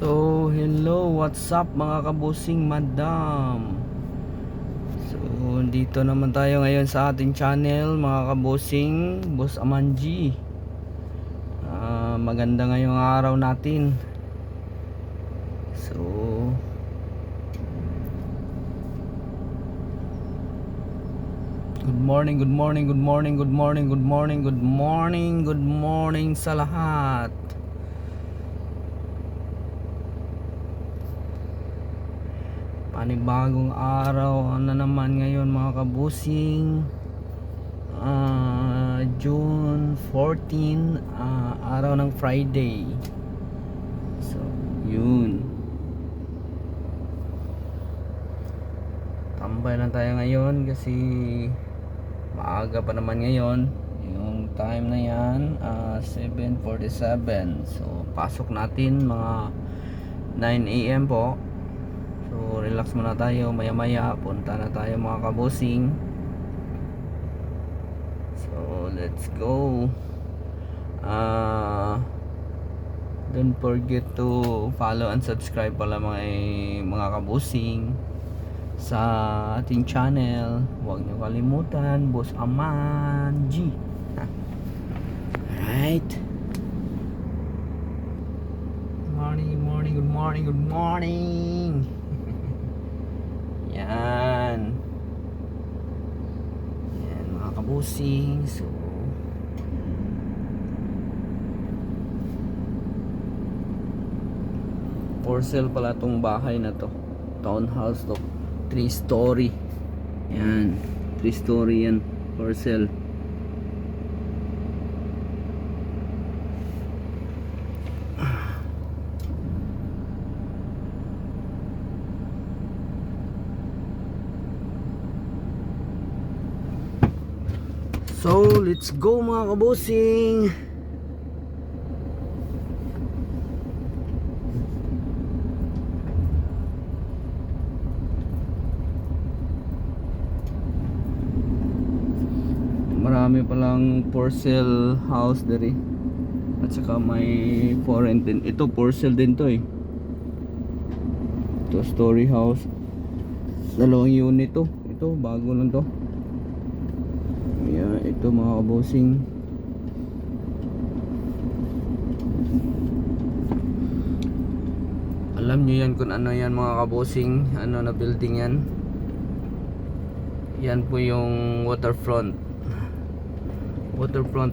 So, hello, what's up mga kabusing madam? So, dito naman tayo ngayon sa ating channel mga kabusing, Boss Amanji. Maganda ngayong araw natin. So, good morning, good morning, good morning, good morning, good morning, good morning, good morning sa lahat. Panibagong araw na naman ngayon mga kabusing, June 14, araw ng Friday. So yun, tambay lang tayo ngayon kasi maaga pa naman ngayon. Yung time na yan, 7:47. So pasok natin mga 9 AM po. So relax muna tayo, maya maya punta na tayo mga kabusing. So let's go. Don't forget to follow and subscribe pala mga kabusing sa ating channel. Huwag niyo kalimutan, Boss Amanji. Alright, good morning, good morning, good morning. Yan mga kabusing. So for sale pala tong bahay na to, townhouse to, 3-story. Yan, 3-story yan, for sale. So let's go mga kabusing. Marami palang for sale house dere. At saka may for rent din. Ito for sale din to eh. 2-story house. 2 unit to. Ito bago lang to. Yeah, ito mga kabusing. Alam nyo yan kung ano yan mga kabusing, ano na building yan. Yan po yung waterfront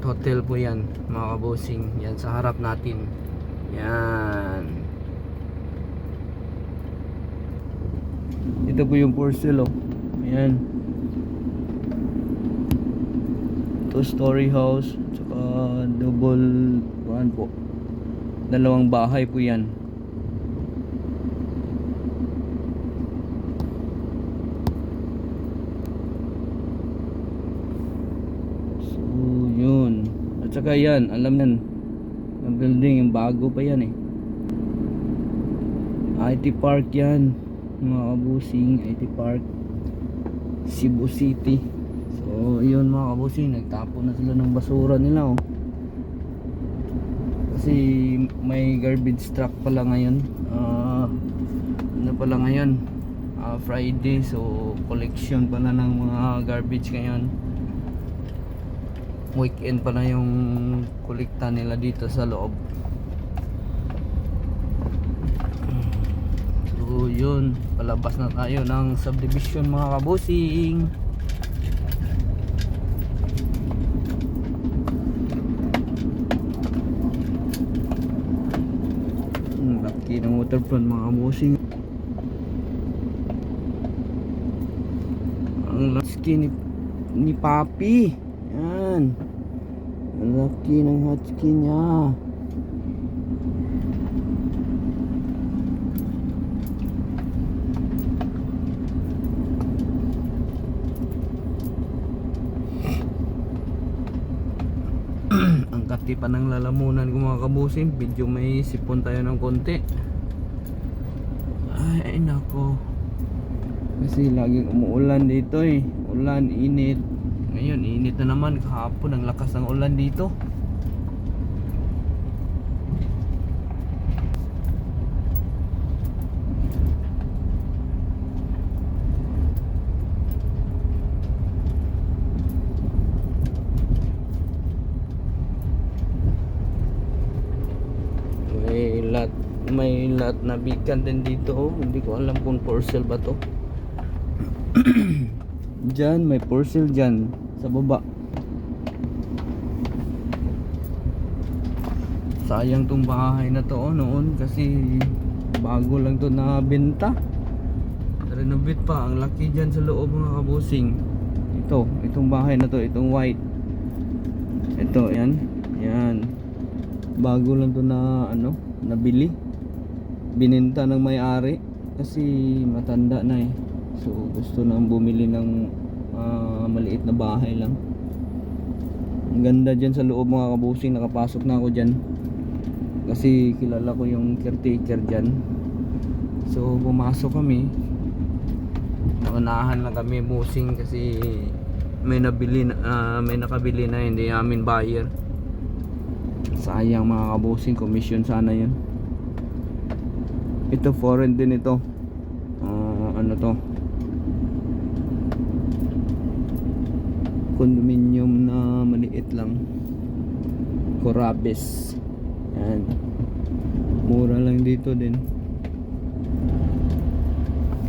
hotel po yan mga kabusing. Yan sa harap natin. Yan, ito po yung for sale oh. Ayan, 2-story house, tsaka double po, 2 bahay po yan. So yun, at saka yan, alam yan, ang building yung bago pa yan eh. IT Park yan mga kabusing, IT Park, Cebu City. So yun mga kabusing, nagtapon na sila ng basura nila oh. Kasi may garbage truck pala ngayon, ano pala ngayon, Friday. So collection pala ng mga garbage ngayon. Weekend pala yung kolekta nila dito sa loob. So yun, palabas na tayo ng subdivision mga kabusing. Laki ng waterfront mga kabusing. Ang laki ni Papi. Yan, ang laki ng husky niya. Ang kati pa ng lalamunan ko mga kabusing. Video may sipon tayo ng konti. Ay nako, kasi laging umuulan dito eh. Ulan, init. Ngayon init na naman. Kahapon ang lakas ng ulan dito. at nabikan din dito. Oh, hindi ko alam kung for sale ba to. Diyan may for sale dyan sa baba. Sayang tong bahay na to noon kasi bago lang to nabenta. Renovate pa, ang laki dyan sa loob mga kabusing. Itong bahay na to, itong white. Ito, yan. Bago lang to na nabili. Binenta ng may-ari kasi matanda na eh. So gusto nang bumili ng maliit na bahay lang. Ang ganda dyan sa loob mga kabusing. Nakapasok na ako dyan kasi kilala ko yung caretaker dyan. So pumasok kami. Naunahan lang kami busing kasi may nakabili na hindi namin buyer. Sayang mga kabusing, commission sana yun. Ito foreign din ito. Ano to? Condominium na maliit lang. Corabes. Yan. Mura lang dito din.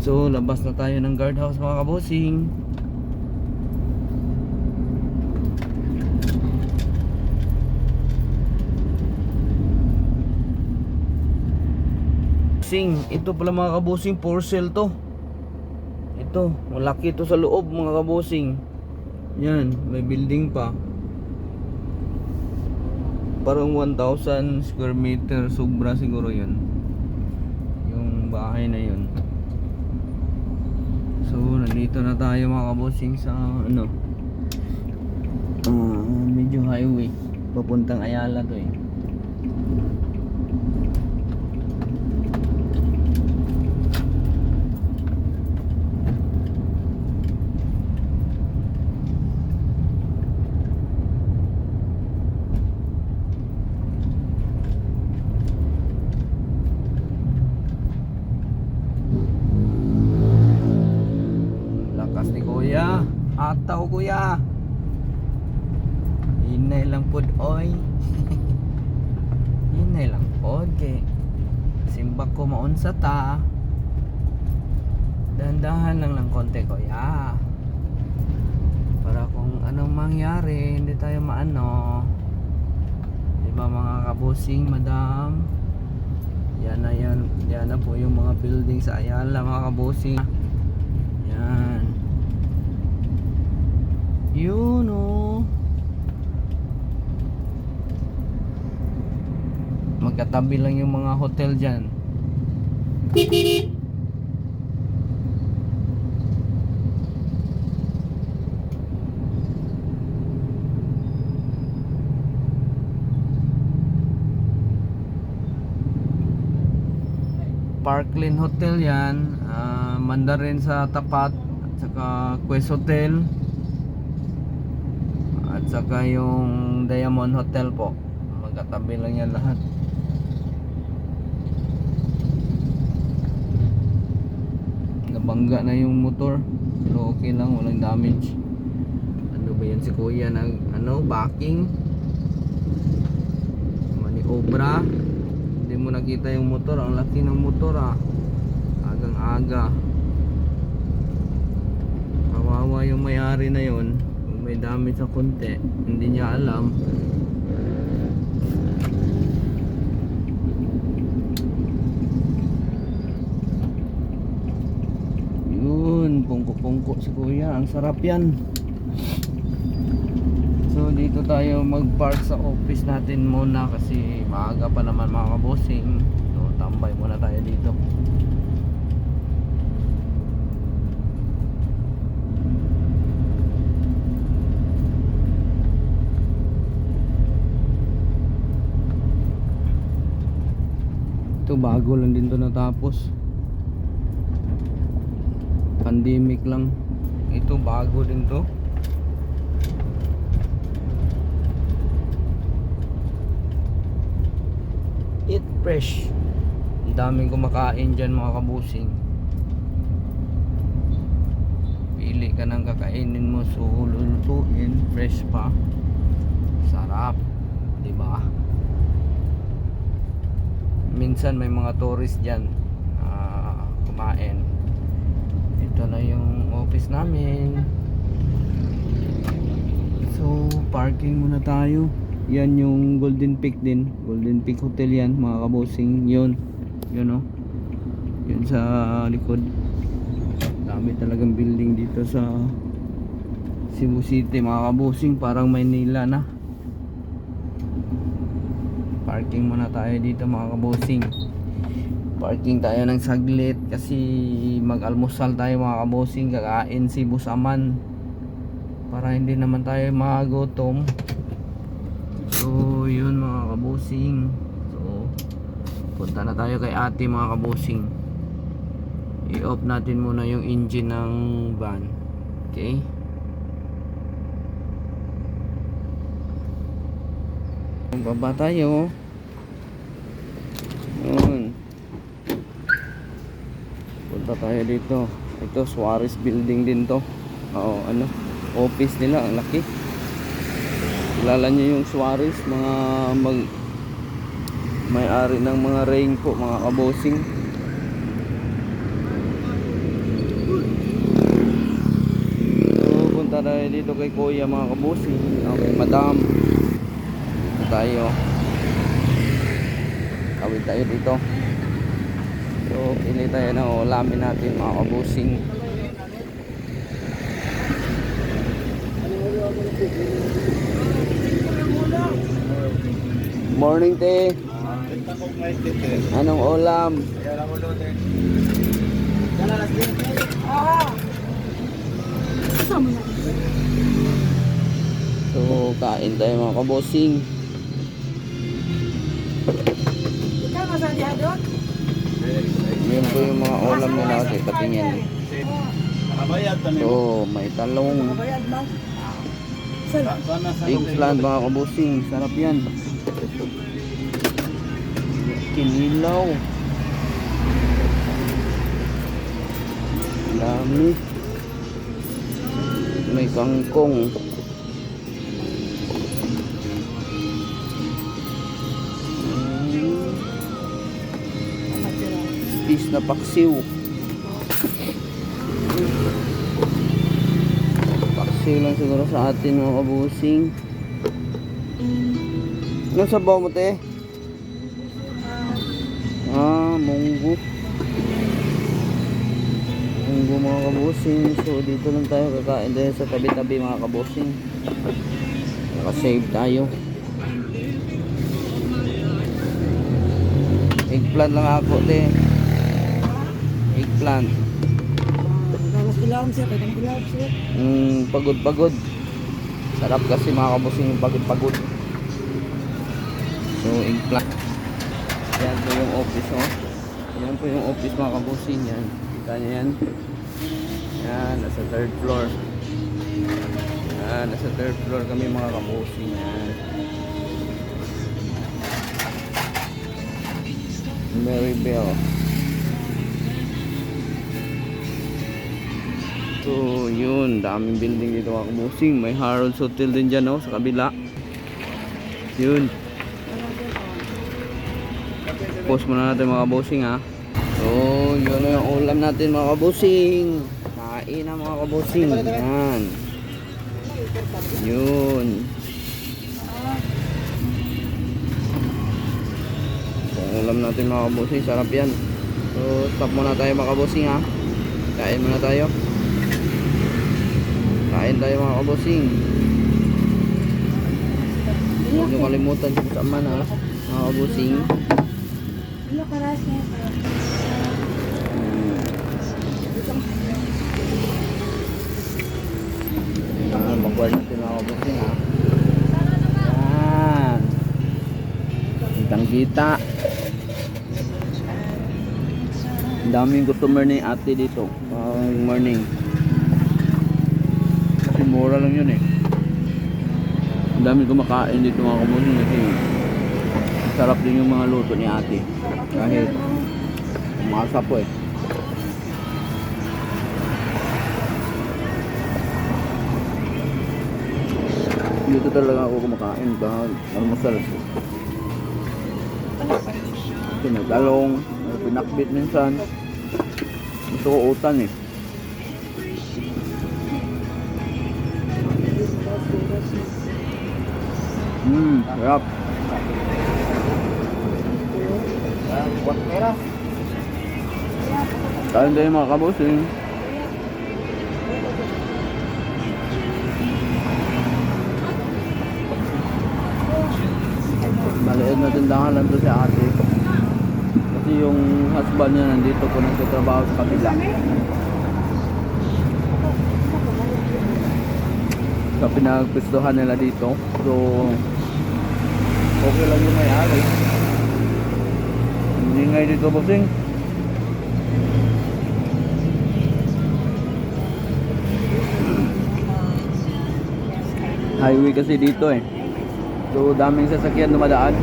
So labas na tayo ng guardhouse mga kabusing. Ito pala mga kabusing, for sale to. Ito, malaki to sa loob mga kabusing. Yan, may building pa. Parang 1,000 square meter, sobra siguro yun. Yung bahay na yun. So, nandito na tayo mga kabusing sa medyo highway. Papuntang Ayala to eh. Kuya, ataw kuya. Hinay lang pod oy. Hinay lang pod kay simbak ko maunsa ta. Dandahan lang konti kuya. Para kung anong mangyari hindi tayo maano. Diba mga kabusing madam? Yan na po yung mga building sa Ayala mga kabusing. Yan. Yun o. Magkatabi lang yung mga hotel dyan. Parkland Hotel yan. Mandarin sa tapat. At saka Quest Hotel. At saka yung Diamond Hotel po. Magkatabi lang yan lahat. Nabangga na yung motor. Pero okay lang, walang damage. Ano ba yan si kuya? Backing. Maniobra. Hindi mo nakita yung motor. Ang laki ng motor Agang aga. Kawawa yung may-ari na yon. May damage sa konti, hindi niya alam. Yun, pungko-pungko si kuya, ang sarap yan. So dito tayo mag-park sa office natin muna kasi maaga pa naman mga kabosing. So tambay muna tayo dito. Ito bago lang din to natapos. Pandemic lang. Ito bago din to. Eat fresh. Ang daming kumakain dyan mga kabusing. Pili ka ng kakainin mo, sululutuin, fresh pa. Sarap, 'di ba? minsan may mga tourist dyan kumain. Ito na yung office namin. So parking muna tayo. Yan yung Golden Peak din, Golden Peak Hotel yan mga kabosing. Yun o, yun sa likod. Dami talagang building dito sa Cebu City mga kabosing, parang Maynila na. Parking muna tayo dito mga kabosing. Parking tayo ng saglit kasi mag-almusal tayo mga kabosing, kakain si Busaman para hindi naman tayo magutom. So yun mga kabosing, so punta na tayo kay ate mga kabosing. I-off natin muna yung engine ng van. Okay, baba tayo. Yun, punta tayo dito. Ito Suarez building din to. Oo, ano, office nila, ang laki. Kilala nyo yung Suarez, mga may-ari ng mga raincoat mga kabosing. So punta tayo dito kay kuya mga kabosing. Okay, madam, ito tayo. Kawin tayo dito. So pili tayo ng ulamin natin mga kabosing. Morning te. Anong ulam? So kain tayo mga kabosing. Yun po yung mga ulam nila kasi patingin. So may talong, eggplant mga kabosing, sarap yan. Kinilaw, dami. May kangkong, fish na paksiw. Paksiw lang siguro sa atin mga kabusing. Anong sabaw mo te? Munggo. Munggo mga kabusing. So dito lang tayo kakain dahil sa tabi-tabi mga kabusing. Nakasave tayo. Eggplant lang ako te. Eggplant. Pagod-pagod. Sarap kasi mga kabusing yung pagod-pagod. So eggplant. Yan po yung office oh. Yan po yung office mga kabusing. Yan, kita nyo yan. Yan, nasa third floor. Yan, nasa third floor kami mga kabusing. Yan, Maribel. So yun, daming building dito mga kabusing. May Harold's Hotel din dyan oh, sa kabila. Yun, post muna natin mga kabusing ha. So yun na yung ulam natin mga kabusing. Kain na mga kabusing. Yan, yun. So ulam natin mga kabusing, sarap yan. So stop muna tayo mga kabusing ha. Kain muna tayo. Kain tayo mga kabusing. Huwag nyo kalimutan sa kasaman ha mga kabusing. Mag-word natin mga kabusing ha. Yan, kitang kita. Daming customer ni ate dito morning. Kasi mura lang yun eh. Ang dami kumakain dito mga kabusing kasi sarap din yung mga luto ni ate. Kahit umasa po eh. Dito talaga ako kumakain kahit almusal. Pinagdalong, pinakbit minsan. Gusto ko utan eh. Sarap. Kain tayo mga kabosing. Maliit na tindahan lang to si ate. Kasi yung husband niya nandito po nagtatrabaho sa kabila. Sa pinagpistuhan nila dito. So okay lang yung may-ari. Hindi ngay dito bossing. Highway kasi dito eh. So daming sasakyan dumadaan.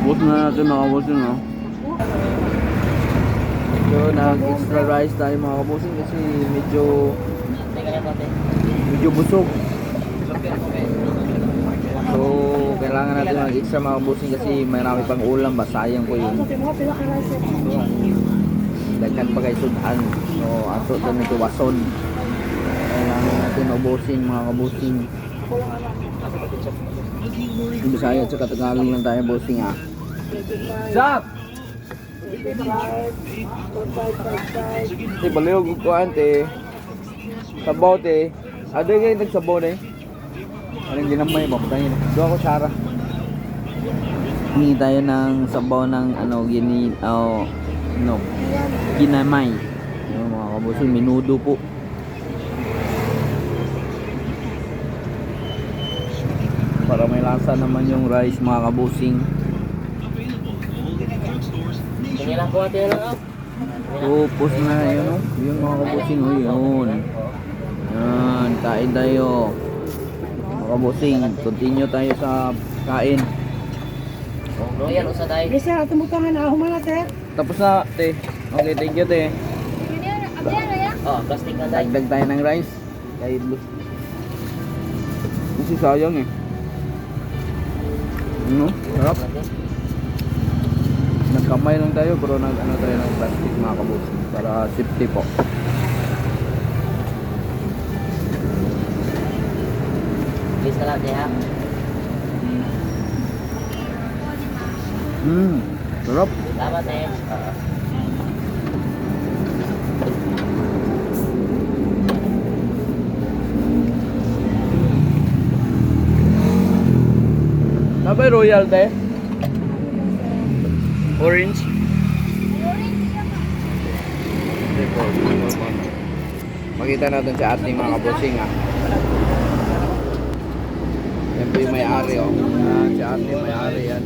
Bus na natin mga bossing no. So nag-extra rice tayo mga kabusing kasi medyo busog. So kailangan natin mag-extra mga kabusing kasi marami pang ulam ba, sayang po yun. Daghan pa kay sudan. So ato din ito wason. Kailangan natin mabusin mga kabusing. Hindi Bisaya at Tagalog lang tayo bossing ha. Zap! Baliw ko ante. Sabaw te. Ada kayo nagsabaw na eh. Anong ginamay mo? Doon ako Sara. Hingi tayo ng sabaw ng ginamay. Mga kabusing, minudo po. Para may lasa naman yung rice mga kabusing. Tingnan ko ate lang. Tapos na yun, yung mga kabusing, yun. Yan, kain tayo. Mga kabusing, continue tayo sa kain. Royal usa tayo. Bisa tumutangan na humana te. Tapos na, te. Okay, thank you, te. Oh, plastic na tayo. Dagdag tayo ng rice. Kahit kasi sayang eh. Ano? Sarap. Nagkamay lang tayo pero nag-ano tayo ng plastic mga kabusing para safety po. Bisa lang ha. Sarap. Salamat eh. Sabay royal te? Orange? Makita natin si ating mga kabusing ha. Yan po yung may-ari oh. Yan, si ate may-ari yan.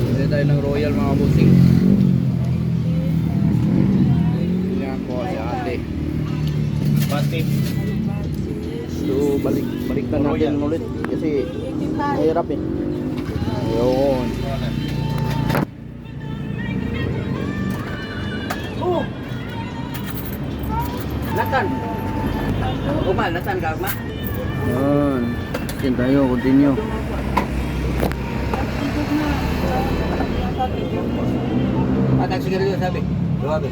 Pili tayo ng royal mga kabusing. Yan po si ate. Pati. So baliktad natin ulit kasi mahirap eh. Ayun. Natan. Umal, natan ka ma? Yan. Yan tayo, continue. Patag sigarilyo sabi. Duwabe.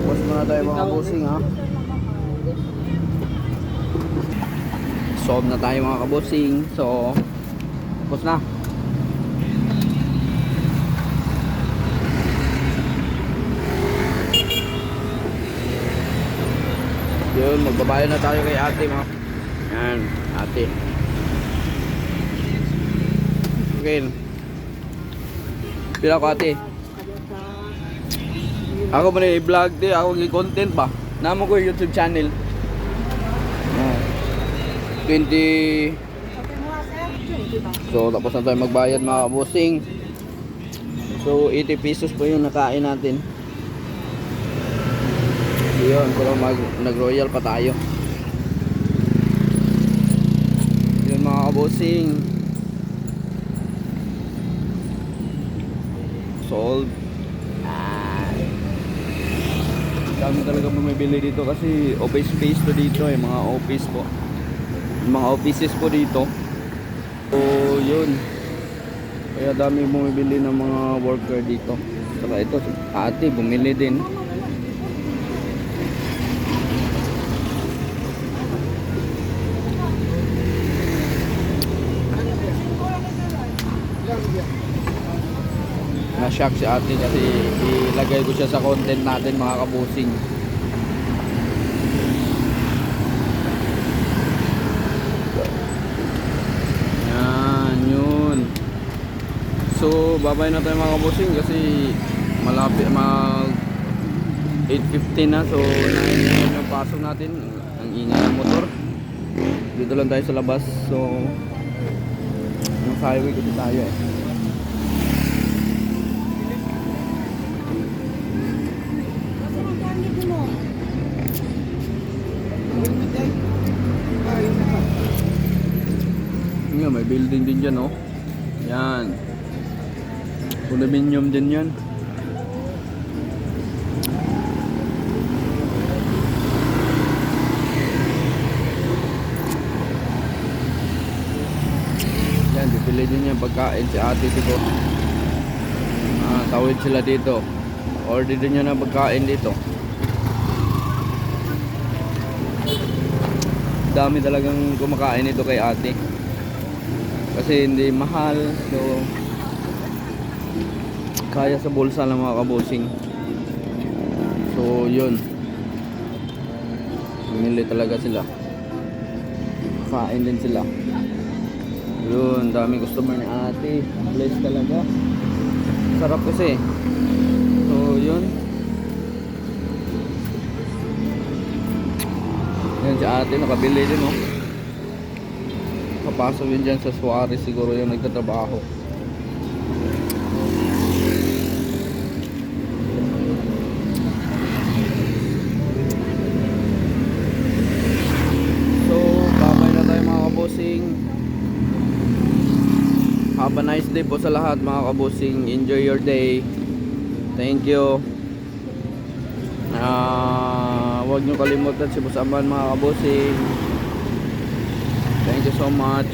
Pause muna tayo mga kabusing ha. Solve na tayo mga kabusing. So, pause na. Yun, magbabayad na tayo kay ate mga. Yan, ate. Okay. Pila ko ate. Ako pa rin i-vlog di, ako i-content ba? Namo ko yung YouTube channel. 20. So tapos na tayo magbayad mga kabusing. So 80 pesos po yung nakain natin. Yun, pero nag-royal pa tayo. Yun mga kabusing. Sold. talaga bumibili dito kasi office space to dito eh, mga office po. Mga offices po dito. So yun. Kaya dami bumibili ng mga worker dito. Saka ito, ate bumili din. Na-shock si ate kasi ilagay ko siya sa content natin mga kabusing. Yan, yun. So, babay na tayo mga kabusing kasi malapit mag 8:15 na. So, 9 yung pasok natin. Ang ingay ng motor. Dito lang tayo sa labas. So, yung highway kasi tayo eh. Nga, may building din dyan, oh. Yan. Condominium din yan. Yan, bibili din yan pagkain si ate dito. Tawid sila dito. Order din yan ng pagkain dito. Dami talagang kumakain ito kay ate. Kasi hindi mahal, so kaya sa bulsa lang mga kabusing. So yun, bumili talaga sila, kain din sila. Yun, dami customer ni ate. Bless talaga, sarap kasi. So yun, yan si ate nakabili din, oh. Papasok yun dyan sa Suarez siguro yung nagtatrabaho. So, babay na tayo mga kabusing. Have a nice day po sa lahat mga kabusing. Enjoy your day. Thank you. Huwag nyo kalimutan si Boss Aman mga kabusing. Thank you so much.